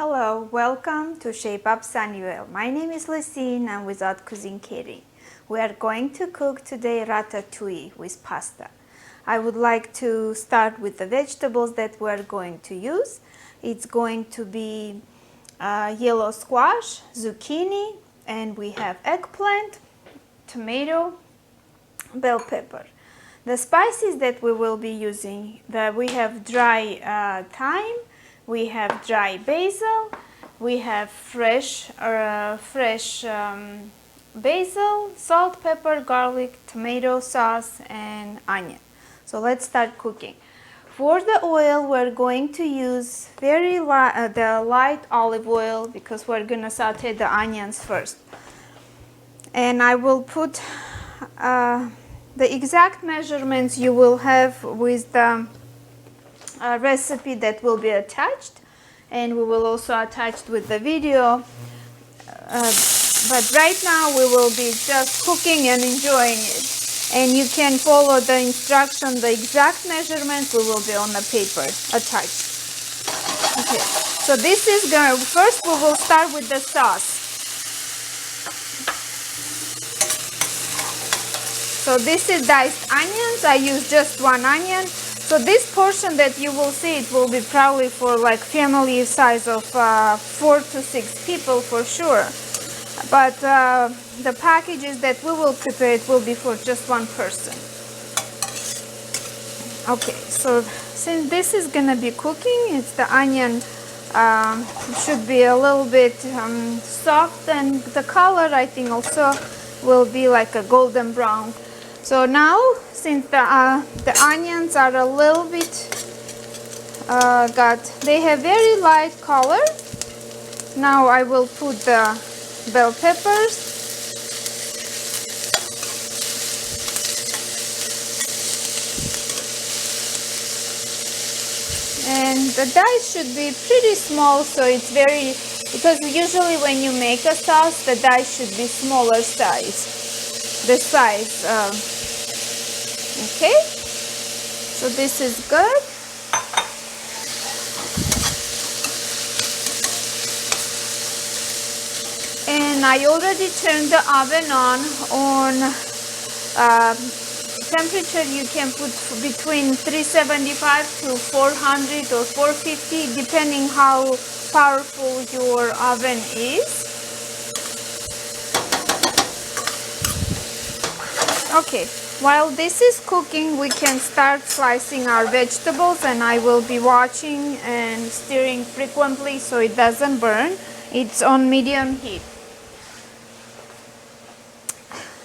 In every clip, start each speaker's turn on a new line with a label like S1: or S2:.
S1: Hello, welcome to Shape Up Sunnyvale. My name is Lusine. I'm with Haute Cuisine Catering. We are going to cook today ratatouille with pasta. I would like to start with the vegetables that we're going to use. It's going to be yellow squash, zucchini, and we have eggplant, tomato, bell pepper. The spices that we will be using, we have dry thyme, we have dry basil, we have fresh basil, salt, pepper, garlic, tomato sauce, and onion. So let's start cooking. For the oil, we're going to use the light olive oil because we're going to saute the onions first. And I will put the exact measurements you will have with the recipe that will be attached, and we will also attach with the video. But right now we will be just cooking and enjoying it. And you can follow the instruction, the exact measurements will be on the paper attached. Okay, so this is going to, first we will start with the sauce. So this is diced onions. I use just one onion. So this portion that you will see, it will be probably for like family size of 4 to 6 people for sure. But the packages that we will prepare, it will be for just one person. Okay, so since this is gonna be cooking, it's the onion should be a little bit soft, and the color I think also will be like a golden brown. So now, since the onions are a little bit they have very light color, now I will put the bell peppers. And the dice should be pretty small, so it's very, because usually when you make a sauce, the dice should be smaller size. The size. Okay, so this is good. And I already turned the oven on temperature. You can put between 375 to 400 or 450 depending how powerful your oven is. Okay, while this is cooking, we can start slicing our vegetables, and I will be watching and stirring frequently so it doesn't burn. It's on medium heat.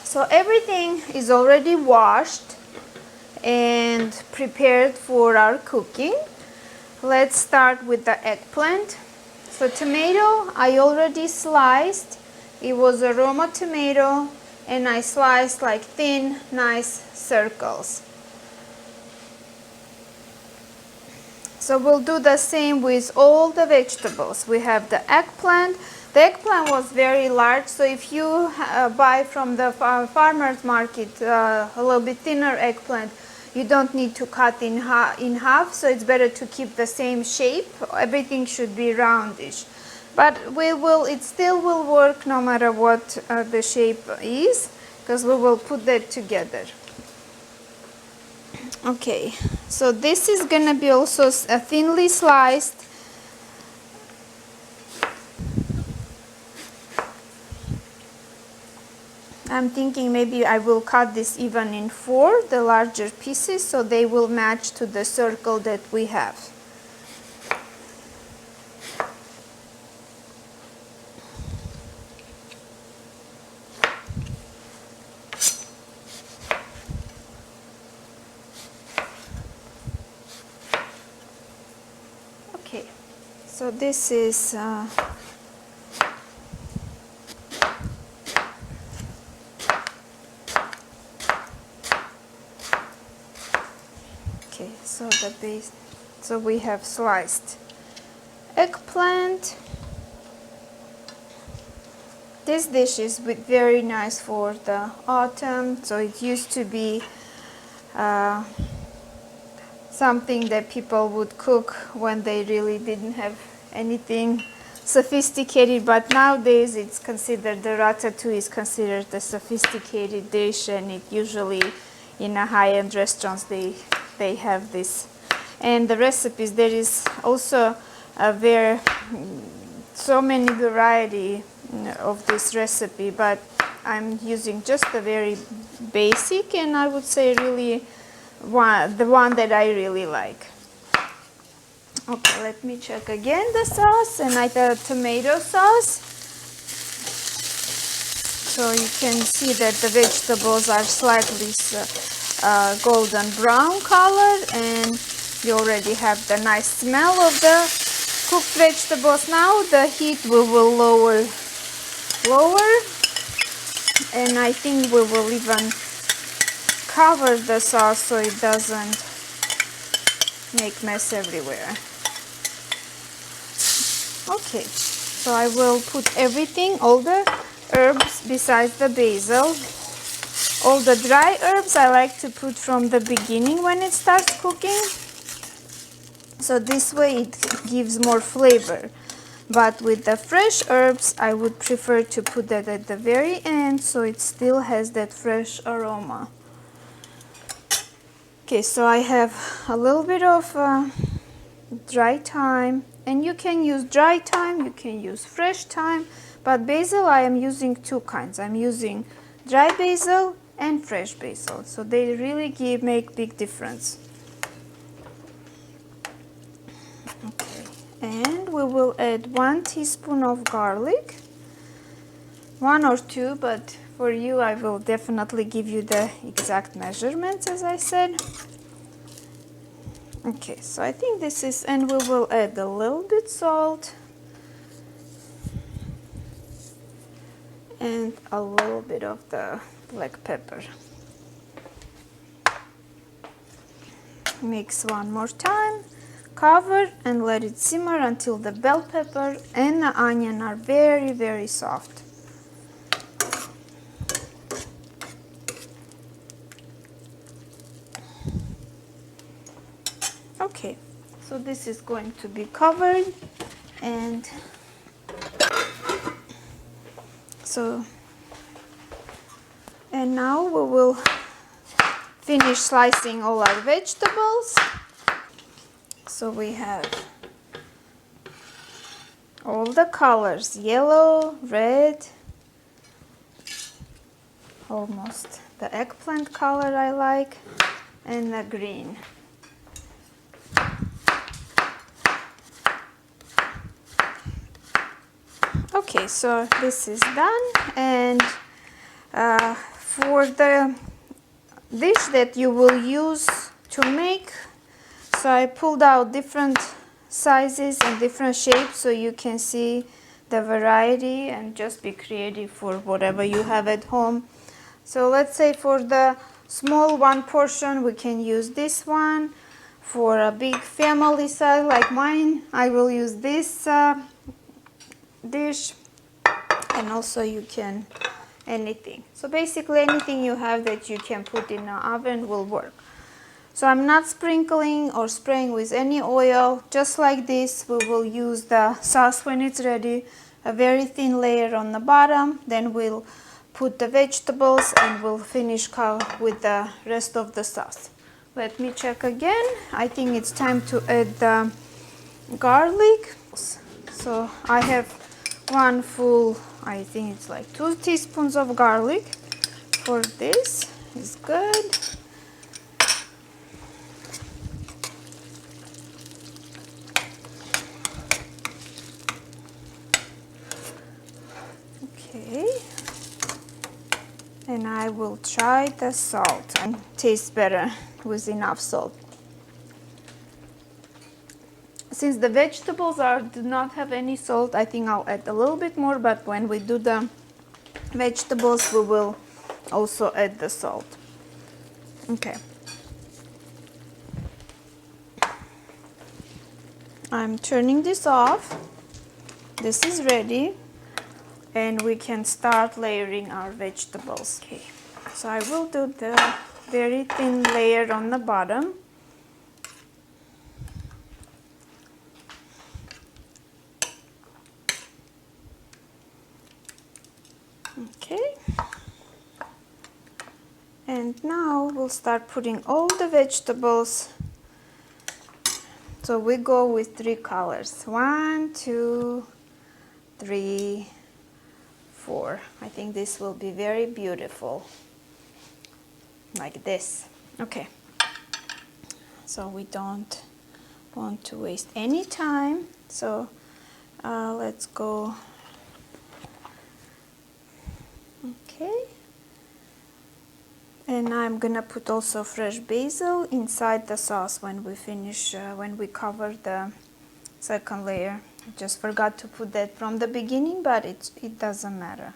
S1: So everything is already washed and prepared for our cooking. Let's start with the eggplant. So tomato, I already sliced. It was a Roma tomato, and I sliced like thin, nice circles. So we'll do the same with all the vegetables. We have the eggplant. The eggplant was very large, so if you buy from the farmer's market a little bit thinner eggplant, you don't need to cut in half, so it's better to keep the same shape. Everything should be roundish. But it still will work no matter what the shape is, because we will put that together. Okay, so this is gonna be also thinly sliced. I'm thinking maybe I will cut this even in 4, the larger pieces, so they will match to the circle that we have. Okay, so this is okay, so the base, so we have sliced eggplant. This dish is very nice for the autumn, so it used to be something that people would cook when they really didn't have anything sophisticated, but nowadays it's considered, the ratatouille is considered a sophisticated dish, and it usually in a high-end restaurants they have this. And the recipes, there is also so many variety of this recipe, but I'm using just a very basic, and I would say really the one that I really like. Okay, let me check again the sauce, and I the tomato sauce. So you can see that the vegetables are slightly golden brown color, and you already have the nice smell of the cooked vegetables. Now the heat we will lower, and I think we will even cover the sauce so it doesn't make mess everywhere. Okay, so I will put everything, all the herbs besides the basil. All the dry herbs I like to put from the beginning when it starts cooking. So this way it gives more flavor. But with the fresh herbs, I would prefer to put that at the very end so it still has that fresh aroma. Okay, so I have a little bit of dry thyme, and you can use dry thyme, you can use fresh thyme, but basil I am using two kinds. I'm using dry basil and fresh basil, so they really make big difference. Okay, and we will add 1 teaspoon of garlic, 1 or 2, but for you I will definitely give you the exact measurements as I said. Okay, so I think this is, and we will add a little bit salt and a little bit of the black pepper. Mix one more time, cover and let it simmer until the bell pepper and the onion are very, very soft. Okay, so this is going to be covered, and now we will finish slicing all our vegetables. So we have all the colors, yellow, red, almost the eggplant color I like, and the green. Okay, so this is done, and for the dish that you will use to make, so I pulled out different sizes and different shapes so you can see the variety and just be creative for whatever you have at home. So let's say for the small one portion we can use this one. For a big family size like mine, I will use this dish, and also you can anything. So basically anything you have that you can put in the oven will work. So I'm not sprinkling or spraying with any oil, just like this. We will use the sauce when it's ready, a very thin layer on the bottom, then we'll put the vegetables and we'll finish with the rest of the sauce. Let me check again. I think it's time to add the garlic. So I have one full, I think it's like 2 teaspoons of garlic. For this is good. Okay, and I will try the salt and taste better with enough salt. Since the vegetables do not have any salt, I think I'll add a little bit more, but when we do the vegetables we will also add the salt. Okay, I'm turning this off. This is ready, and we can start layering our vegetables. Okay, so I will do the very thin layer on the bottom. Okay. And now we'll start putting all the vegetables. So we go with 3 colors. 1, 2, 3, 4. I think this will be very beautiful. Like this. Okay. So we don't want to waste any time. So let's go. Okay. And I'm gonna put also fresh basil inside the sauce when we finish, when we cover the second layer. I just forgot to put that from the beginning, but it doesn't matter.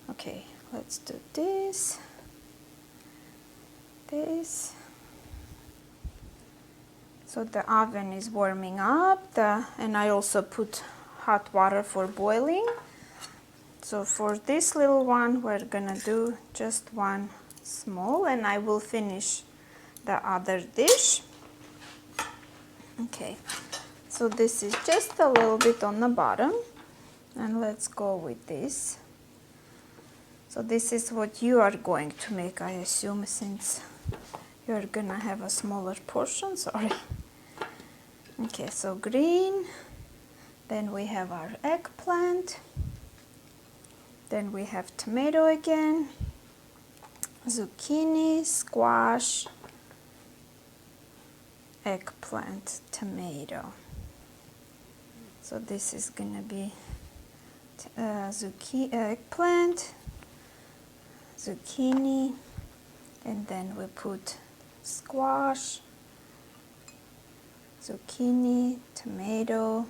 S1: Okay, let's do this. This. So the oven is warming up, and I also put hot water for boiling. So for this little one, we're gonna do just one small, and I will finish the other dish. Okay, so this is just a little bit on the bottom, and let's go with this. So this is what you are going to make, I assume, since you're gonna have a smaller portion. Sorry. Okay, so green, then we have our eggplant, then we have tomato again, zucchini, squash, eggplant, tomato. So this is gonna be eggplant, zucchini, and then we put squash, zucchini, tomato,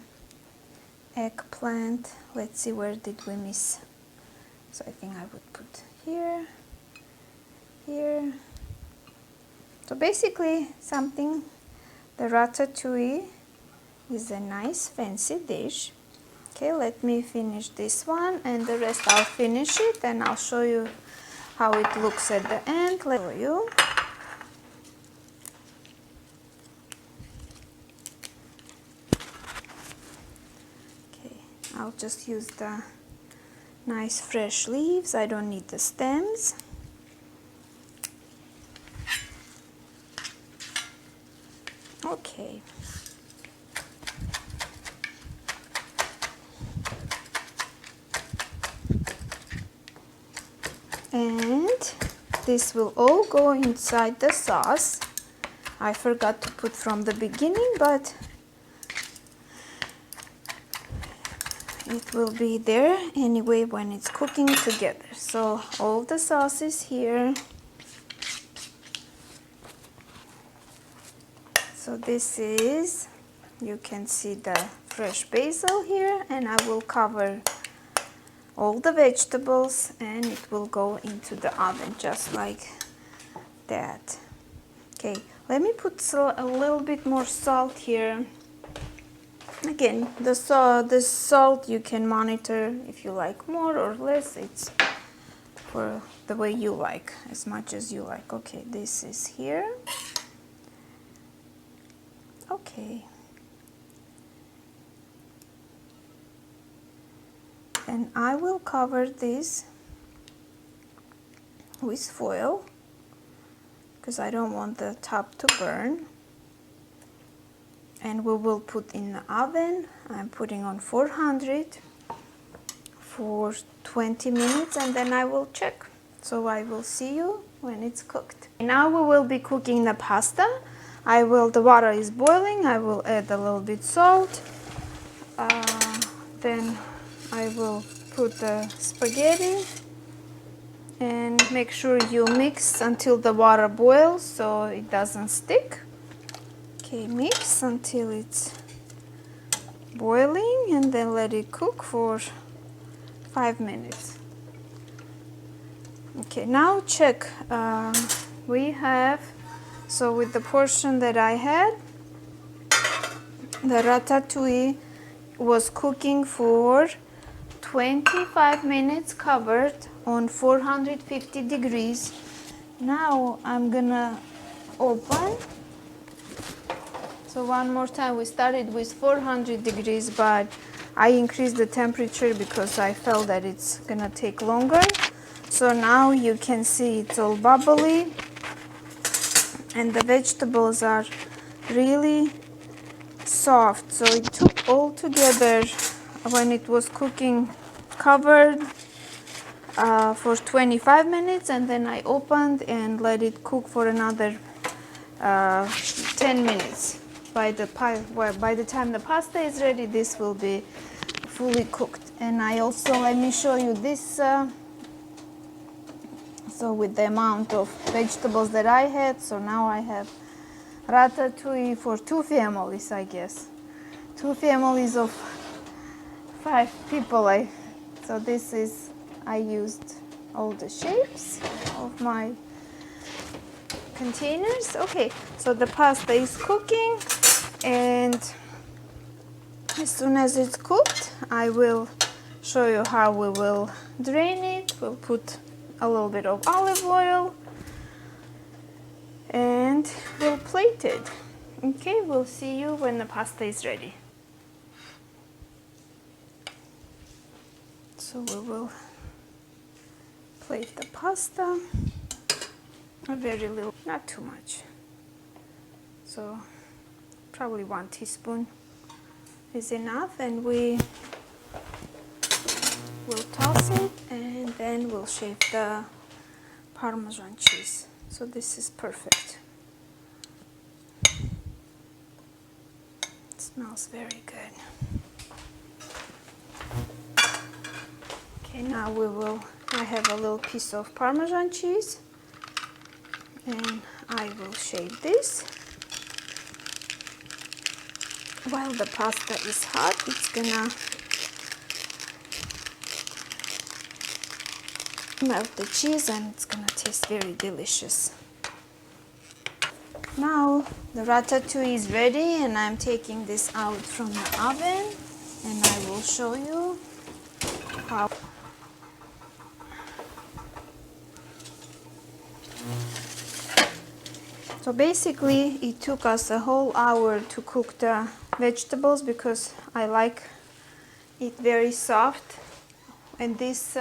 S1: eggplant. Let's see, where did we miss? So I think I would put here, here. So basically something, the ratatouille is a nice fancy dish. Okay, let me finish this one, and the rest I'll finish it and I'll show you how it looks at the end. Let me show you. Okay, I'll just use the nice fresh leaves. I don't need the stems. Okay. And this will all go inside the sauce. I forgot to put from the beginning, but it will be there anyway when it's cooking together. So all the sauce is here. So this is, you can see the fresh basil here, and I will cover all the vegetables and it will go into the oven just like that. Okay, let me put a little bit more salt here. Again, the salt you can monitor if you like more or less. It's for the way you like, as much as you like. Okay, this is here. Okay. And I will cover this with foil because I don't want the top to burn. And we will put in the oven. I'm putting on 400 for 20 minutes, and then I will check. So I will see you when it's cooked. Now we will be cooking the pasta. The water is boiling. I will add a little bit salt. Then I will put the spaghetti and make sure you mix until the water boils so it doesn't stick. Okay, mix until it's boiling and then let it cook for 5 minutes. Okay, now check. So with the portion that I had, the ratatouille was cooking for 25 minutes covered on 450 degrees. Now I'm gonna open. So one more time, we started with 400 degrees, but I increased the temperature because I felt that it's gonna take longer. So now you can see it's all bubbly and the vegetables are really soft. So it took all together when it was cooking, covered for 25 minutes, and then I opened and let it cook for another 10 minutes. By the time the pasta is ready, this will be fully cooked. And I also, let me show you this. So with the amount of vegetables that I had, so now I have ratatouille for 2 families, I guess. 2 families of 5 people. So this is, I used all the shapes of my containers. Okay, so the pasta is cooking, and as soon as it's cooked, I will show you how we will drain it. We'll put a little bit of olive oil and we'll plate it. Okay, we'll see you when the pasta is ready. So we will plate the pasta, a very little, not too much. So probably 1 teaspoon is enough, and we will toss it, and then we'll shape the Parmesan cheese. So this is perfect. It smells very good. Okay, now I have a little piece of Parmesan cheese, and I will shape this. While the pasta is hot, it's gonna melt the cheese and it's gonna taste very delicious. Now the ratatouille is ready, and I'm taking this out from the oven, and I will show you how. So basically it took us a whole hour to cook the vegetables because I like it very soft. In this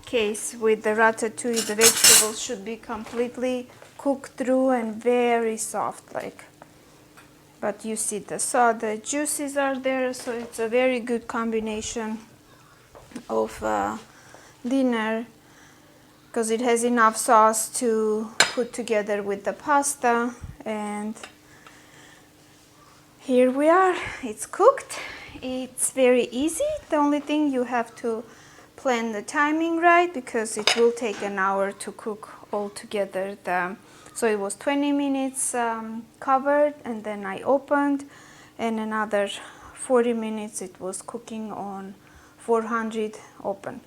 S1: case with the ratatouille, the vegetables should be completely cooked through and very soft, but you see the juices are there, so it's a very good combination of dinner because it has enough sauce to put together with the pasta. And here we are, it's cooked. It's very easy. The only thing, you have to plan the timing right because it will take an hour to cook all together. So it was 20 minutes covered, and then I opened, and another 40 minutes it was cooking on 400 open.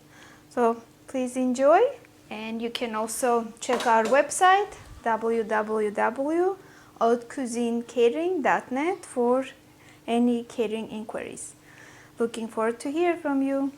S1: So please enjoy, and you can also check our website www.hautecuisinecatering.net for any catering inquiries. Looking forward to hear from you.